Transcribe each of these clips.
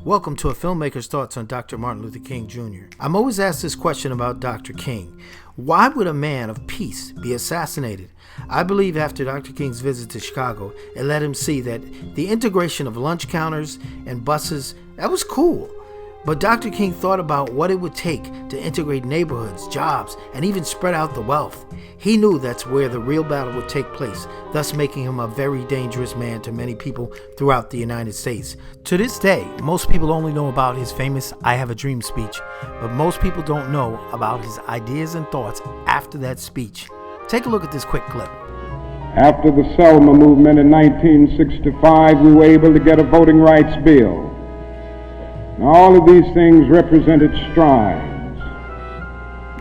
Welcome to a filmmaker's thoughts on Dr. Martin Luther King Jr. I'm always asked this question about Dr. King. Why would a man of peace be assassinated? I believe after Dr. King's visit to Chicago, it let him see that the integration of lunch counters and buses, that was cool. But Dr. King thought about what it would take to integrate neighborhoods, jobs, and even spread out the wealth. He knew that's where the real battle would take place, thus making him a very dangerous man to many people throughout the United States. To this day, most people only know about his famous I Have a Dream speech, but most people don't know about his ideas and thoughts after that speech. Take a look at this quick clip. After the Selma movement in 1965, we were able to get a voting rights bill. Now, all of these things represented strides,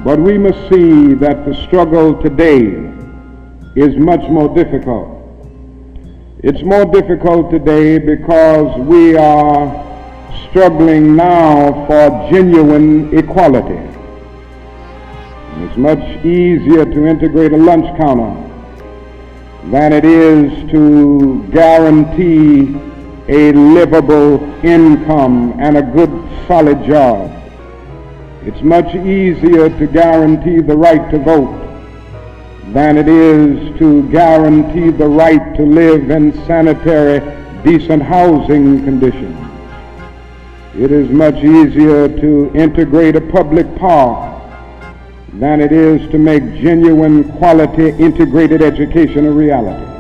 but we must see that the struggle today is much more difficult. It's more difficult today because we are struggling now for genuine equality. It's much easier to integrate a lunch counter than it is to guarantee a livable income and a good solid job. It's much easier to guarantee the right to vote than it is to guarantee the right to live in sanitary, decent housing conditions. It is much easier to integrate a public park than it is to make genuine quality integrated education a reality.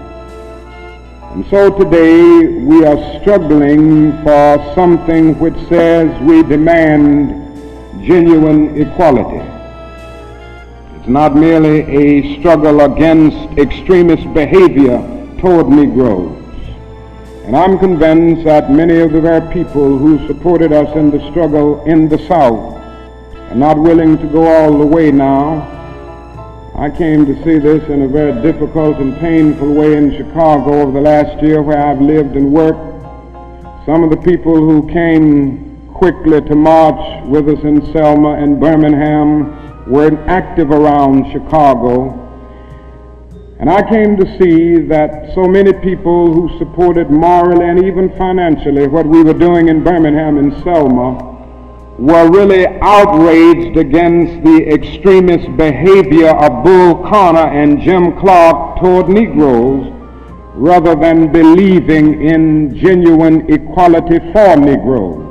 And so today we are struggling for something which says we demand genuine equality. It's not merely a struggle against extremist behavior toward Negroes. And I'm convinced that many of the very people who supported us in the struggle in the South are not willing to go all the way now. I came to see this in a very difficult and painful way in Chicago over the last year where I've lived and worked. Some of the people who came quickly to march with us in Selma and Birmingham were active around Chicago. And I came to see that so many people who supported morally and even financially what we were doing in Birmingham and Selma were really outraged against the extremist behavior of Bull Connor and Jim Clark toward Negroes rather than believing in genuine equality for Negroes.